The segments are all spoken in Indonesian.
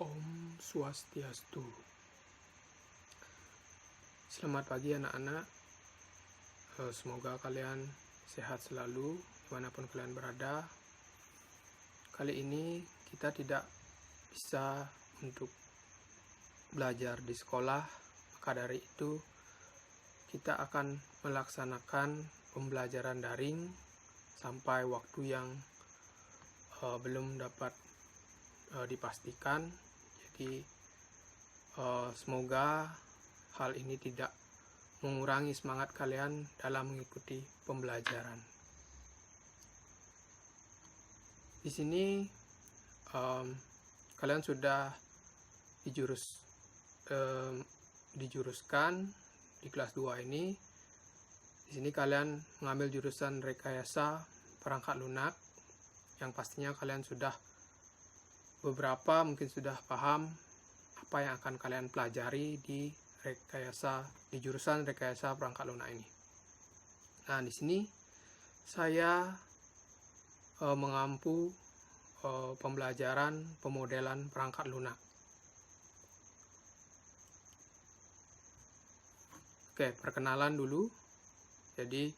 Om Swastiastu. Selamat pagi anak-anak. Semoga kalian sehat selalu dimanapun kalian berada. Kali ini kita tidak bisa untuk belajar di sekolah, maka dari itu kita akan melaksanakan pembelajaran daring sampai waktu yang belum dapat dipastikan. Jadi semoga hal ini tidak mengurangi semangat kalian dalam mengikuti pembelajaran. Di sini kalian sudah dijuruskan di kelas 2 ini. Di sini kalian mengambil jurusan rekayasa perangkat lunak, yang pastinya kalian sudah beberapa mungkin sudah paham apa yang akan kalian pelajari di jurusan rekayasa perangkat lunak ini. Nah, di sini saya mengampu pembelajaran pemodelan perangkat lunak. Oke, perkenalan dulu. Jadi,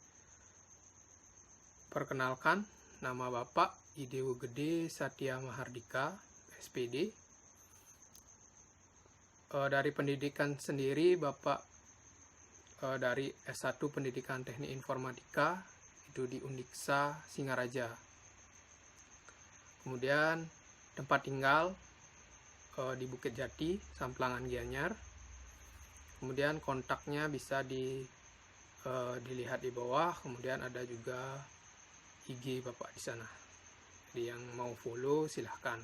perkenalkan, nama Bapak Idewo Gede Satya Mahardika, SPD. Dari pendidikan sendiri, Bapak dari S1 Pendidikan Teknik Informatika, itu di Undiksa Singaraja. Kemudian tempat tinggal di Bukit Jati, Samplangan Gianyar. Kemudian kontaknya bisa dilihat di bawah. Kemudian ada juga IG Bapak di sana. Jadi yang mau follow silahkan.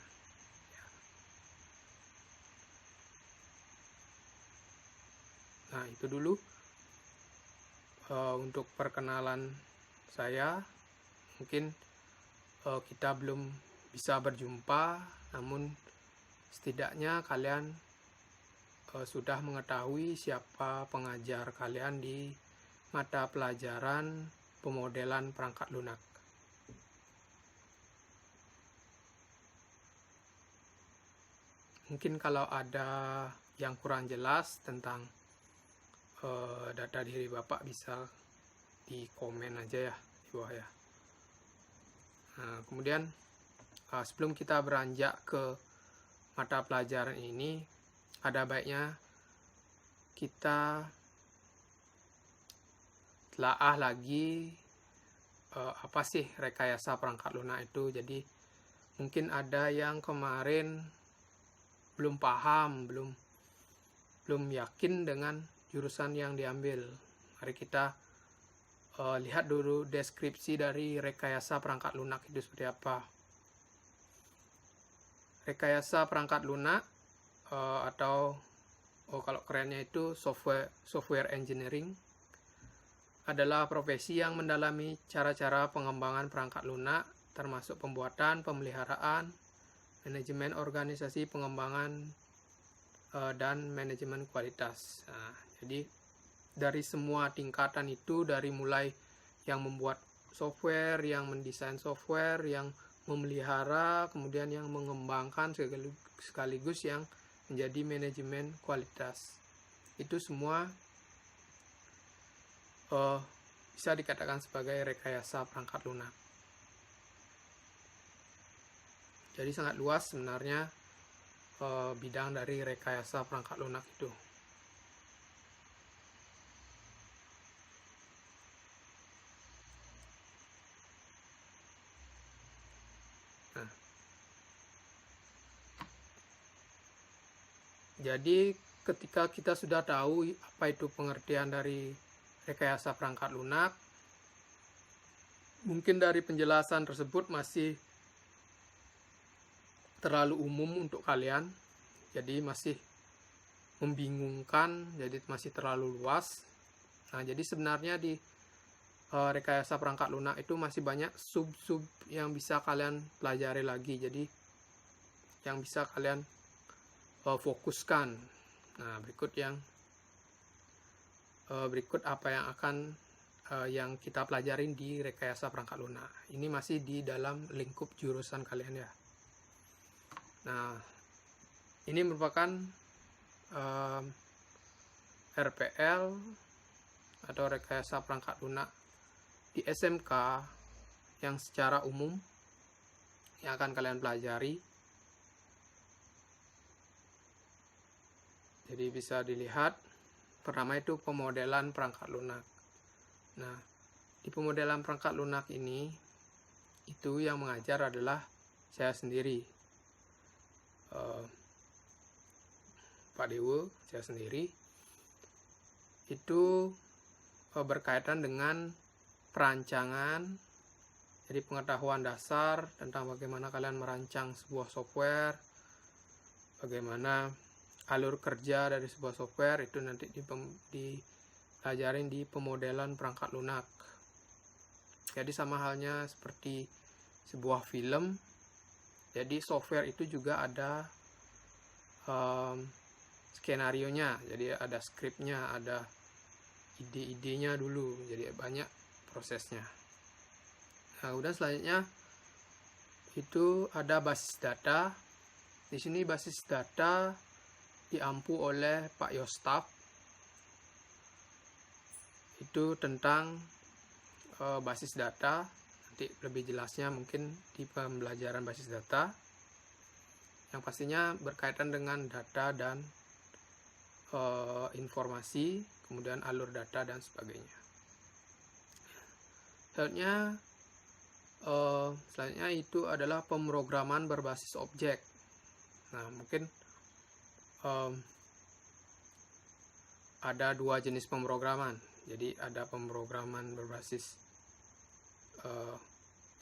Nah, itu dulu untuk perkenalan saya. Mungkin kita belum bisa berjumpa, namun setidaknya kalian sudah mengetahui siapa pengajar kalian di mata pelajaran pemodelan perangkat lunak. Mungkin kalau ada yang kurang jelas tentang data diri Bapak bisa di komen aja ya di bawah ya. Nah, kemudian sebelum kita beranjak ke mata pelajaran ini, ada baiknya kita telaah lagi apa sih rekayasa perangkat lunak itu. Jadi mungkin ada yang kemarin belum paham, belum yakin dengan jurusan yang diambil. Mari kita lihat dulu deskripsi dari rekayasa perangkat lunak itu seperti apa. Rekayasa perangkat lunak atau kalau kerennya itu software engineering adalah profesi yang mendalami cara-cara pengembangan perangkat lunak, termasuk pembuatan, pemeliharaan, manajemen organisasi pengembangan, dan manajemen kualitas. Nah, jadi dari semua tingkatan itu, dari mulai yang membuat software, yang mendesain software, yang memelihara, kemudian yang mengembangkan, sekaligus yang menjadi manajemen kualitas. Itu semua bisa dikatakan sebagai rekayasa perangkat lunak. Jadi sangat luas sebenarnya bidang dari rekayasa perangkat lunak itu. Nah, jadi ketika kita sudah tahu apa itu pengertian dari rekayasa perangkat lunak, mungkin dari penjelasan tersebut masih terlalu umum untuk kalian, jadi masih membingungkan, jadi masih terlalu luas. Nah, jadi sebenarnya di rekayasa perangkat lunak itu masih banyak sub-sub yang bisa kalian pelajari lagi, jadi yang bisa kalian fokuskan. Nah, berikut apa yang akan yang kita pelajarin di rekayasa perangkat lunak. Ini masih di dalam lingkup jurusan kalian ya. Nah, Ini merupakan RPL atau rekayasa perangkat lunak di SMK yang secara umum yang akan kalian pelajari. Jadi bisa dilihat, pertama itu pemodelan perangkat lunak. Nah, di pemodelan perangkat lunak ini, itu yang mengajar adalah saya sendiri, Pak Dewo, saya sendiri. Itu berkaitan dengan perancangan, jadi pengetahuan dasar tentang bagaimana kalian merancang sebuah software, bagaimana alur kerja dari sebuah software, itu nanti dipelajarin di pemodelan perangkat lunak. Jadi sama halnya seperti sebuah film, jadi software itu juga ada skenarionya, jadi ada skripnya, ada ide-idenya dulu, jadi banyak prosesnya. Nah, udah selanjutnya itu ada basis data. Di sini basis data diampu oleh Pak Yostaf. Itu tentang basis data. Nanti lebih jelasnya mungkin di pembelajaran basis data. Yang pastinya berkaitan dengan data dan informasi, kemudian alur data dan sebagainya. Selanjutnya itu adalah pemrograman berbasis objek. Nah, mungkin ada dua jenis pemrograman. Jadi ada pemrograman berbasis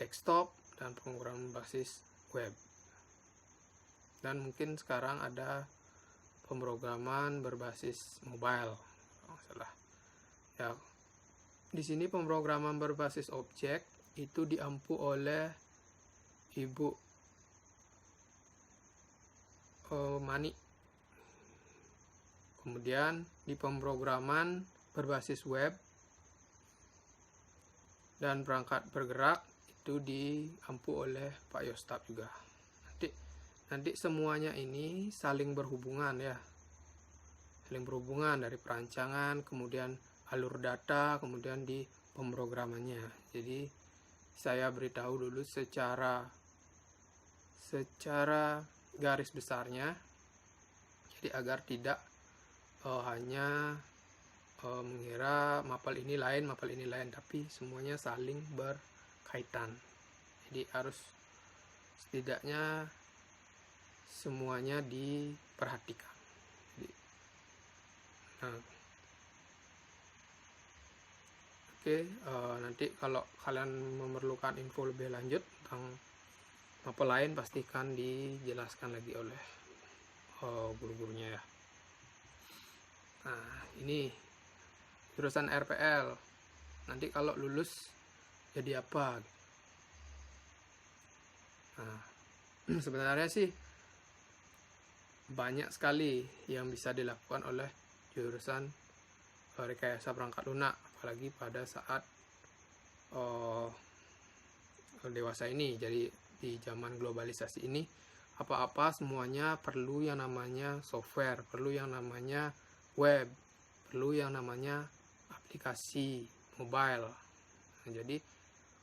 desktop dan pemrograman berbasis web. Dan mungkin sekarang ada pemrograman berbasis mobile, kalau salah. Ya, di sini pemrograman berbasis objek itu diampu oleh Ibu Mani. Kemudian di pemrograman berbasis web dan perangkat bergerak itu diampu oleh Pak Yostaf juga. Nanti semuanya ini saling berhubungan ya. Saling berhubungan dari perancangan, kemudian alur data, kemudian di pemrogramannya. Jadi saya beritahu dulu secara garis besarnya. Jadi agar tidak hanya mengira mapel ini lain, tapi semuanya saling berkaitan. Jadi harus setidaknya semuanya diperhatikan. Nanti kalau kalian memerlukan info lebih lanjut tentang mapel lain, pastikan dijelaskan lagi oleh guru-gurunya ya. Nah, ini jurusan RPL. Nanti kalau lulus jadi apa? Nah, sebenarnya sih banyak sekali yang bisa dilakukan oleh jurusan rekayasa perangkat lunak, apalagi pada saat dewasa ini. Jadi di zaman globalisasi ini, apa-apa semuanya perlu yang namanya software, perlu yang namanya web, perlu yang namanya aplikasi mobile. Nah, jadi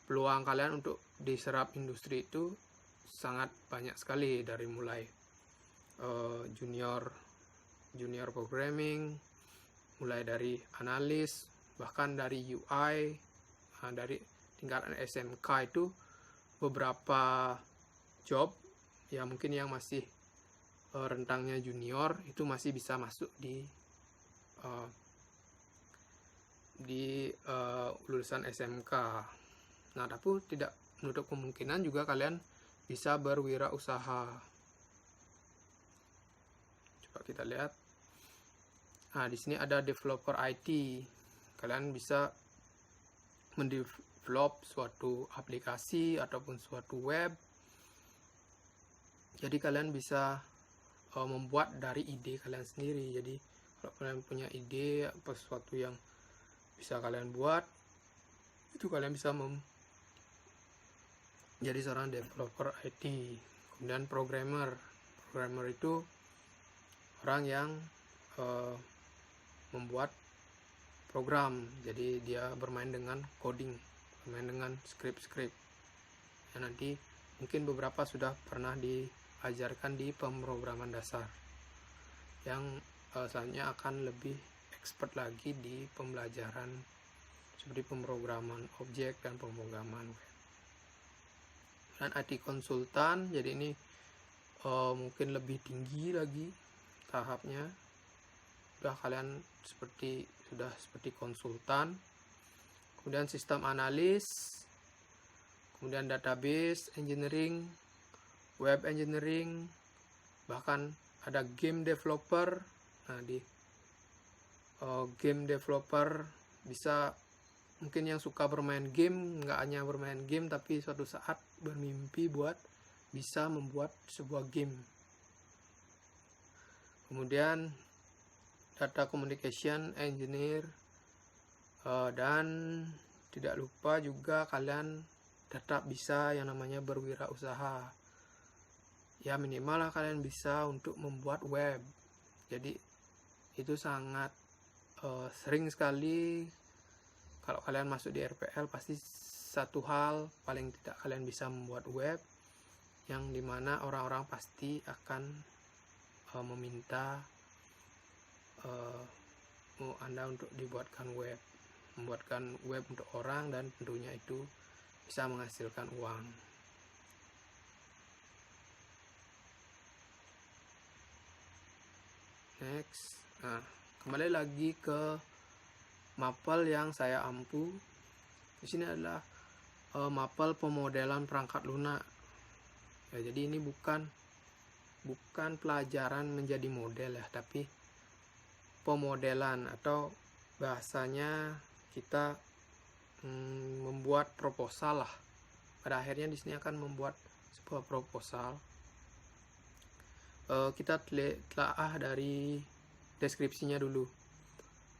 peluang kalian untuk diserap industri itu sangat banyak sekali, dari mulai junior programming, mulai dari analis, bahkan dari UI, dari tingkatan SMK itu beberapa job ya mungkin yang masih rentangnya junior itu masih bisa masuk di lulusan SMK. Nah, tapi tidak menutup kemungkinan juga kalian bisa berwirausaha. Coba kita lihat. Nah, di sini ada developer IT. Kalian bisa mendevelop suatu aplikasi ataupun suatu web. Jadi kalian bisa membuat dari ide kalian sendiri. Jadi kalau kalian punya ide apa sesuatu yang bisa kalian buat, itu kalian bisa jadi seorang developer IT. Kemudian programmer itu orang yang membuat program. Jadi dia bermain dengan coding, bermain dengan script yang nanti mungkin beberapa sudah pernah diajarkan di pemrograman dasar, yang selanjutnya akan lebih expert lagi di pembelajaran seperti pemrograman objek dan pemrograman web. Dan IT konsultan, jadi ini mungkin lebih tinggi lagi tahapnya. Kalian sudah seperti konsultan. Kemudian sistem analis, kemudian database engineering, web engineering, bahkan ada game developer. Nah, di game developer bisa mungkin yang suka bermain game, nggak hanya bermain game tapi suatu saat bermimpi buat bisa membuat sebuah game. Kemudian data communication engineer, dan tidak lupa juga kalian tetap bisa yang namanya berwirausaha. Ya minimal lah kalian bisa untuk membuat web. Jadi itu sangat sering sekali kalau kalian masuk di RPL, pasti satu hal paling tidak kalian bisa membuat web, yang dimana orang-orang pasti akan meminta Anda untuk membuatkan web untuk orang, dan tentunya itu bisa menghasilkan uang. Next, nah kembali lagi ke mapel yang saya ampu. Di sini adalah mapel pemodelan perangkat lunak. Ya, jadi ini bukan pelajaran menjadi model ya, tapi pemodelan, atau bahasanya kita membuat proposal lah. Pada akhirnya di sini akan membuat sebuah proposal. Kita telah dari deskripsinya dulu.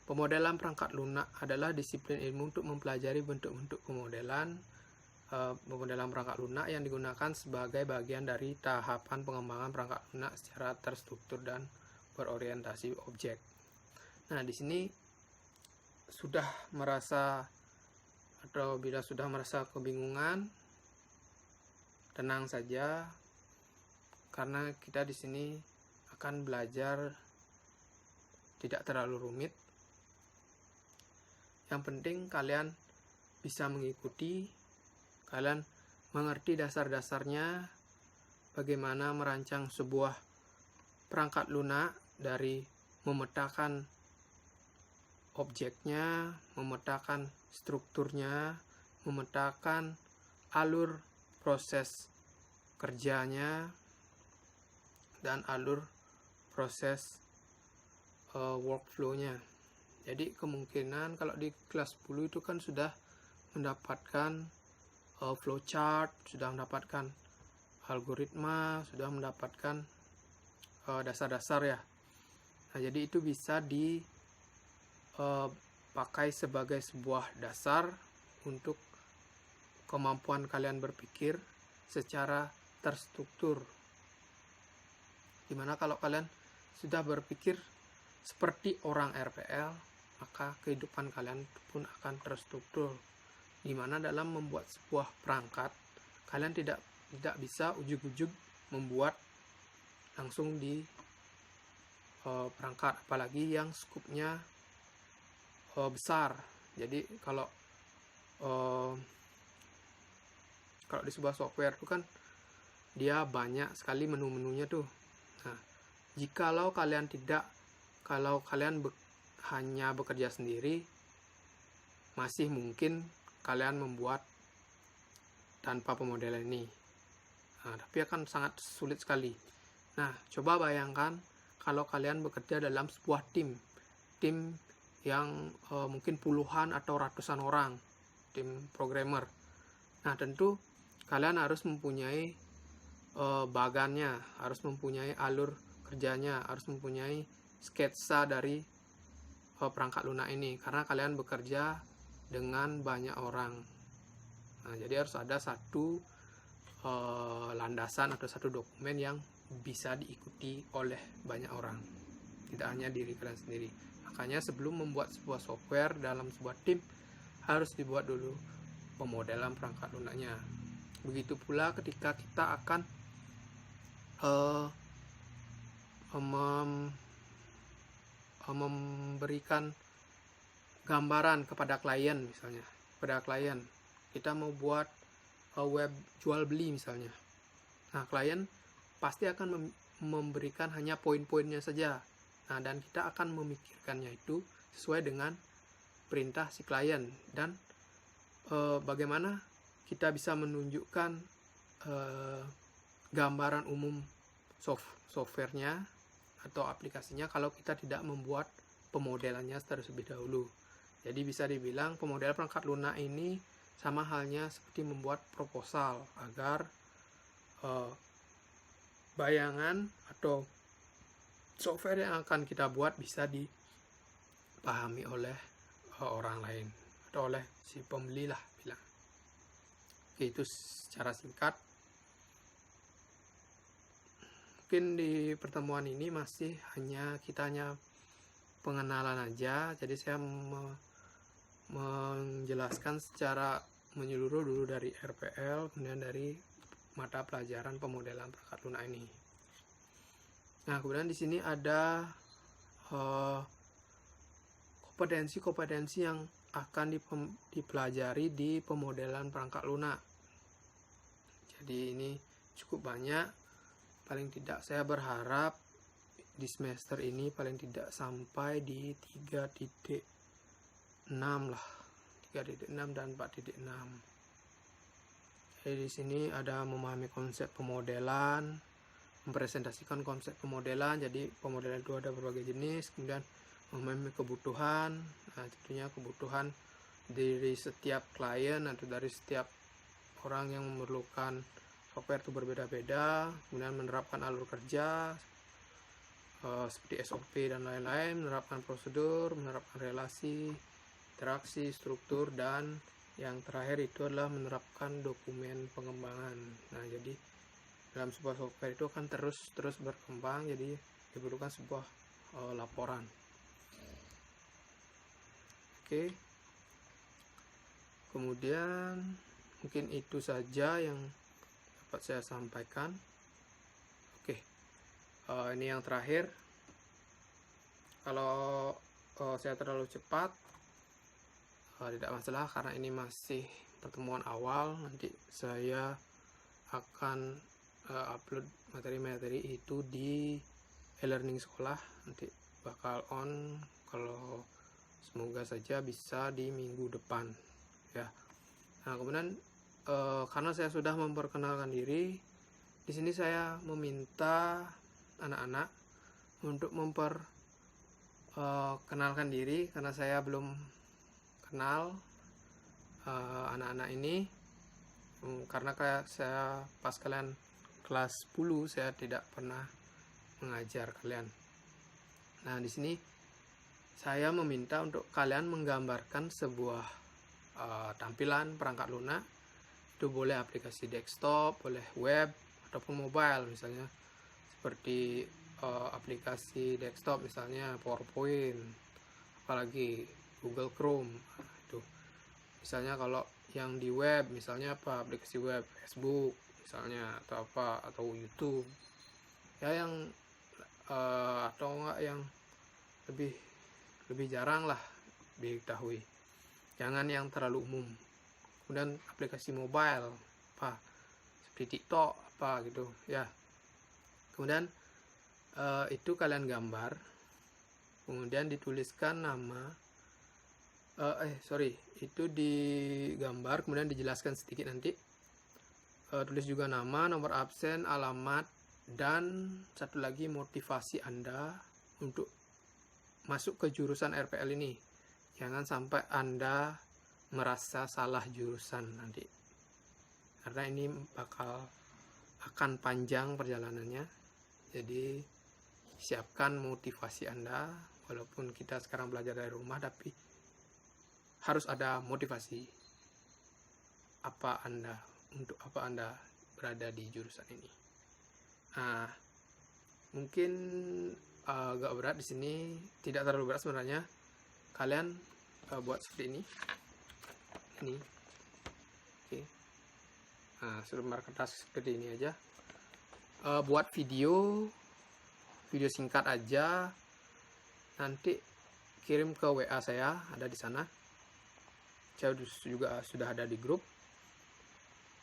Pemodelan perangkat lunak adalah disiplin ilmu untuk mempelajari bentuk-bentuk pemodelan perangkat lunak yang digunakan sebagai bagian dari tahapan pengembangan perangkat lunak secara terstruktur dan berorientasi objek. Nah, di sini sudah merasa, atau bila sudah merasa kebingungan, tenang saja, karena kita di sini akan belajar tidak terlalu rumit. Yang penting kalian bisa mengikuti, kalian mengerti dasar-dasarnya bagaimana merancang sebuah perangkat lunak, dari memetakan objeknya, memetakan strukturnya, memetakan alur proses kerjanya, dan alur proses workflow-nya. Jadi kemungkinan kalau di kelas 10 itu kan sudah mendapatkan flowchart, sudah mendapatkan algoritma, sudah mendapatkan dasar-dasar ya. Nah, jadi itu bisa dipakai sebagai sebuah dasar untuk kemampuan kalian berpikir secara terstruktur. Dimana kalau kalian sudah berpikir seperti orang RPL, maka kehidupan kalian pun akan terstruktur. Dimana dalam membuat sebuah perangkat, kalian tidak bisa ujug-ujug membuat langsung di perangkat, apalagi yang skupnya besar. Jadi kalau di sebuah software itu kan dia banyak sekali menu-menunya tuh. Nah, jikalau kalian hanya bekerja sendiri, masih mungkin kalian membuat tanpa pemodelan ini. Nah, tapi akan sangat sulit sekali. Nah, coba bayangkan kalau kalian bekerja dalam sebuah tim yang mungkin puluhan atau ratusan orang, tim programmer. Nah, tentu kalian harus mempunyai bagannya, harus mempunyai alur kerjanya, harus mempunyai sketsa dari perangkat lunak ini, karena kalian bekerja dengan banyak orang. Nah, jadi harus ada satu landasan atau satu dokumen yang bisa diikuti oleh banyak orang. tidak hanya diri kalian sendiri. Makanya sebelum membuat sebuah software dalam sebuah tim, harus dibuat dulu pemodelan perangkat lunaknya. Begitu pula ketika kita akan memberikan gambaran kepada klien, misalnya pada klien kita mau buat web jual beli misalnya. Nah, klien pasti akan memberikan hanya poin-poinnya saja. Nah, dan kita akan memikirkannya itu sesuai dengan perintah si klien, dan bagaimana kita bisa menunjukkan gambaran umum softwarenya atau aplikasinya kalau kita tidak membuat pemodelannya terlebih dahulu. Jadi bisa dibilang pemodelan perangkat lunak ini sama halnya seperti membuat proposal agar bayangan atau software yang akan kita buat bisa dipahami oleh orang lain atau oleh si pembeli lah bilang. Oke, itu secara singkat. Mungkin di pertemuan ini masih kita hanya pengenalan aja, jadi saya menjelaskan secara menyeluruh dulu dari RPL, kemudian dari mata pelajaran pemodelan perangkat lunak ini. Nah, kemudian di sini ada kompetensi-kompetensi yang akan dipelajari di pemodelan perangkat lunak. Jadi ini cukup banyak, paling tidak saya berharap di semester ini paling tidak sampai di 3.6 lah, 3.6 dan 4.6. Jadi di sini ada memahami konsep pemodelan, mempresentasikan konsep pemodelan. Jadi pemodelan itu ada berbagai jenis, kemudian memahami kebutuhan. Nah, tentunya kebutuhan dari setiap klien atau dari setiap orang yang memerlukan software itu berbeda-beda. Kemudian menerapkan alur kerja seperti SOP dan lain-lain, menerapkan prosedur, menerapkan relasi, interaksi, struktur, dan yang terakhir itu adalah menerapkan dokumen pengembangan. Nah, jadi dalam sebuah software itu akan terus berkembang, jadi diperlukan sebuah laporan. Oke. Kemudian mungkin itu saja yang dapat saya sampaikan. Oke. Ini yang terakhir. Kalau saya terlalu cepat, tidak masalah karena ini masih pertemuan awal. Nanti saya akan upload materi-materi itu di e-learning sekolah. Nanti bakal on, kalau semoga saja bisa di minggu depan ya. Nah, kemudian karena saya sudah memperkenalkan diri, di sini saya meminta anak-anak untuk memperkenalkan diri karena saya belum kenal anak-anak ini. Karena kayak saya pas kalian kelas 10 saya tidak pernah mengajar kalian. Nah, di sini saya meminta untuk kalian menggambarkan sebuah tampilan perangkat lunak. Itu boleh aplikasi desktop, boleh web ataupun mobile, misalnya seperti aplikasi desktop misalnya PowerPoint, apalagi Google Chrome. Nah, itu misalnya kalau yang di web misalnya aplikasi web Facebook misalnya, atau atau YouTube ya, yang atau enggak yang lebih jarang lah diketahui, jangan yang terlalu umum. Kemudian aplikasi mobile seperti TikTok gitu ya. Kemudian itu kalian gambar, kemudian dituliskan nama, itu digambar kemudian dijelaskan sedikit nanti, tulis juga nama, nomor absen, alamat, dan satu lagi motivasi Anda untuk masuk ke jurusan RPL ini. Jangan sampai Anda merasa salah jurusan nanti, karena ini akan panjang perjalanannya. Jadi siapkan motivasi Anda, walaupun kita sekarang belajar dari rumah, tapi harus ada motivasi untuk apa Anda berada di jurusan ini. Nah, mungkin agak berat di sini, tidak terlalu berat sebenarnya. Kalian buat seperti ini. Oke. Nah, selembar kertas seperti ini aja. Buat video singkat aja, nanti kirim ke WA saya, ada di sana. Saya juga sudah ada di grup.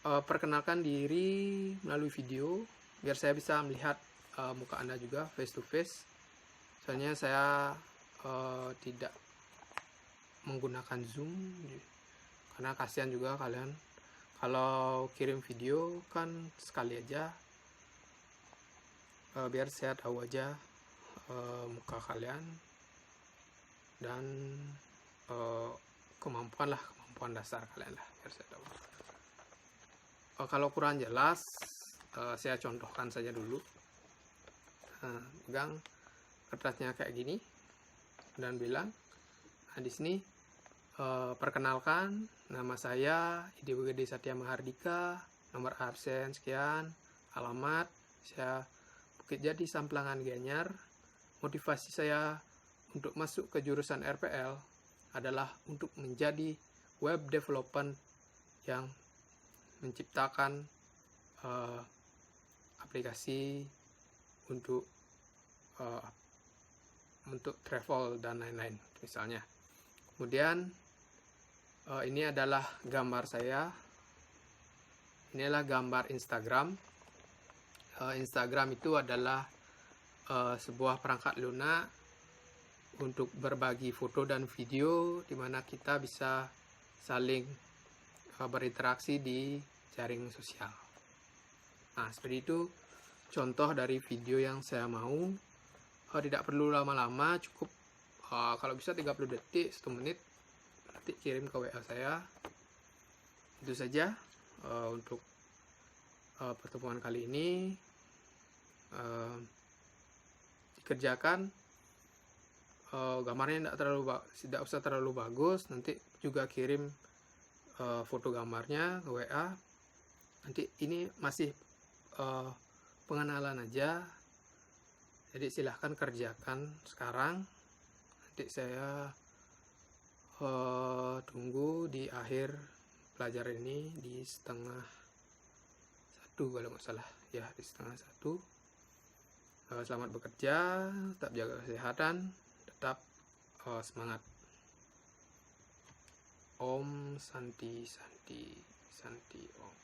Perkenalkan diri melalui video biar saya bisa melihat muka Anda juga face to face. Soalnya saya tidak menggunakan Zoom karena kasihan juga kalian kalau kirim video kan sekali aja, biar saya tahu aja muka kalian dan kemampuan dasar kalian lah, biar saya tahu. Kalau kurang jelas, saya contohkan saja dulu. Pegang kertasnya kayak gini dan bilang, nah di sini perkenalkan, nama saya IDWGD Satya Mahardika, nomor absen sekian, alamat saya Bukit Jati Samplangan Gianyar. Motivasi saya untuk masuk ke jurusan RPL adalah untuk menjadi web development yang menciptakan aplikasi untuk travel dan lain-lain misalnya. Kemudian ini adalah gambar saya. Inilah gambar Instagram. Instagram itu adalah sebuah perangkat lunak untuk berbagi foto dan video, di mana kita bisa saling berinteraksi di jaring sosial. Nah, seperti itu contoh dari video yang saya mau. Tidak perlu lama-lama, cukup kalau bisa 30 detik, 1 menit. Nanti kirim ke WA saya. Itu saja untuk pertemuan kali ini. Dikerjakan, gambarnya tidak usah terlalu bagus. Nanti juga kirim foto gambarnya ke WA. Nanti ini masih pengenalan aja, jadi silahkan kerjakan sekarang. Nanti saya tunggu di akhir pelajaran ini di 12:30 kalau nggak salah ya, di 12:30. Selamat bekerja, tetap jaga kesehatan, tetap semangat. Om Santi Santi Santi Om.